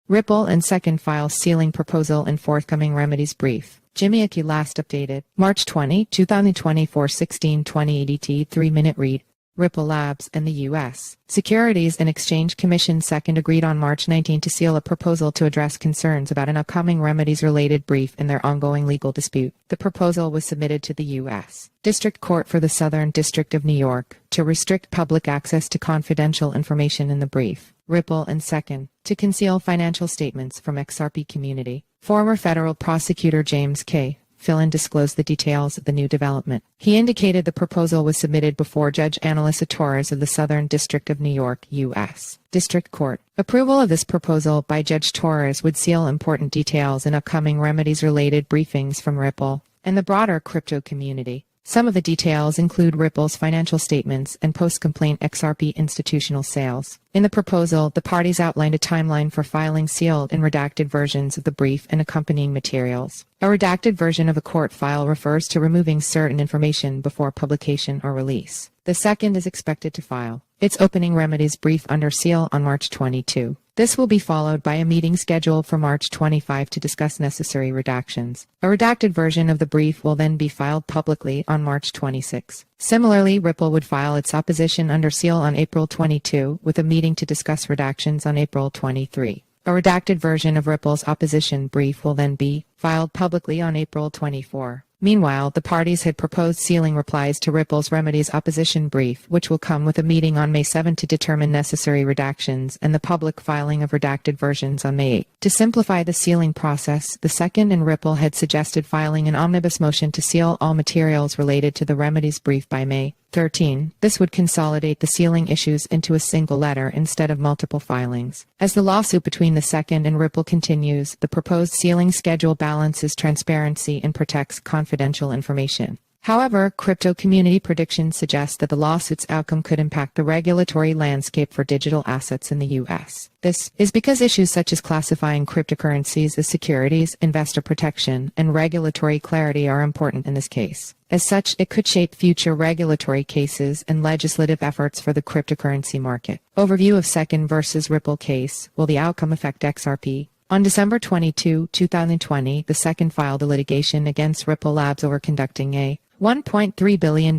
Ripple and Second files sealing proposal in Forthcoming Remedies brief. Jimmy Aki last updated. March 20, 2024 16:20 EDT 3-minute read. Ripple Labs and the U.S. Securities and Exchange Commission second agreed on March 19 to seal a proposal to address concerns about an upcoming remedies-related brief in their ongoing legal dispute. The proposal was submitted to the U.S. District Court for the Southern District of New York to restrict public access to confidential information in the brief. Ripple and Second to conceal financial statements from XRP community. Former Federal Prosecutor James K. Filan disclosed the details of the new development. He indicated the proposal was submitted before Judge Analisa Torres of the Southern District of New York, U.S. District Court. Approval of this proposal by Judge Torres would seal important details in upcoming remedies-related briefings from Ripple and the broader crypto community. Some of the details include Ripple's financial statements and post-complaint XRP institutional sales. In the proposal, the parties outlined a timeline for filing sealed and redacted versions of the brief and accompanying materials. A redacted version of a court file refers to removing certain information before publication or release. The second is expected to file its opening remedies brief under seal on March 22. This will be followed by a meeting scheduled for March 25 to discuss necessary redactions. A redacted version of the brief will then be filed publicly on March 26. Similarly, Ripple would file its opposition under seal on April 22, with a meeting to discuss redactions on April 23. A redacted version of Ripple's opposition brief will then be filed publicly on April 24. Meanwhile, the parties had proposed sealing replies to Ripple's remedies opposition brief, which will come with a meeting on May 7 to determine necessary redactions and the public filing of redacted versions on May 8. To simplify the sealing process, the Second and Ripple had suggested filing an omnibus motion to seal all materials related to the remedies brief by May 13. This would consolidate the sealing issues into a single letter instead of multiple filings. As the lawsuit between the Second and Ripple continues, the proposed sealing schedule balances transparency and protects confidential information. However, crypto community predictions suggest that the lawsuit's outcome could impact the regulatory landscape for digital assets in the U.S. This is because issues such as classifying cryptocurrencies as securities, investor protection, and regulatory clarity are important in this case. As such, it could shape future regulatory cases and legislative efforts for the cryptocurrency market. Overview of Second versus Ripple case. Will the outcome affect XRP? On December 22, 2020, the Second filed a litigation against Ripple Labs over conducting a $1.3 billion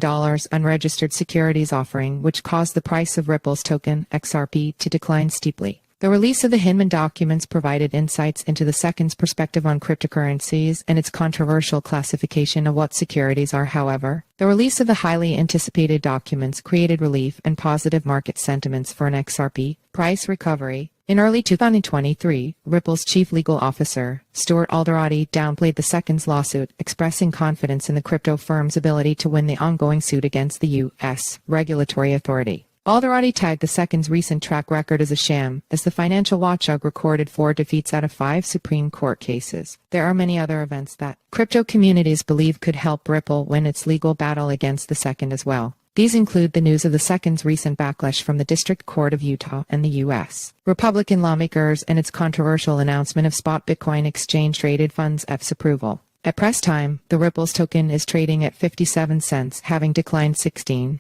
unregistered securities offering, which caused the price of Ripple's token, XRP, to decline steeply. The release of the Hinman documents provided insights into the Second's perspective on cryptocurrencies and its controversial classification of what securities are. However, the release of the highly anticipated documents created relief and positive market sentiments for an XRP price recovery. In early 2023, Ripple's chief legal officer, Stuart Alderati, downplayed the Second's lawsuit, expressing confidence in the crypto firm's ability to win the ongoing suit against the U.S. regulatory authority. Alderati tagged the Second's recent track record as a sham, as the financial watchdog recorded 4 defeats out of 5 Supreme Court cases. There are many other events that crypto communities believe could help Ripple win its legal battle against the Second as well. These include the news of the Second's recent backlash from the District Court of Utah and the U.S. Republican lawmakers and its controversial announcement of spot Bitcoin exchange-traded funds F's approval. At press time, the Ripple's token is trading at 57 cents, having declined 17%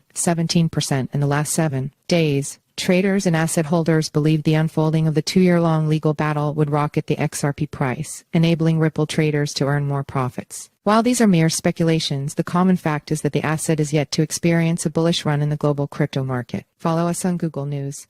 in the last 7 days. Traders and asset holders believed the unfolding of the 2-year-long legal battle would rocket the XRP price, enabling Ripple traders to earn more profits. While these are mere speculations, the common fact is that the asset is yet to experience a bullish run in the global crypto market. Follow us on Google News.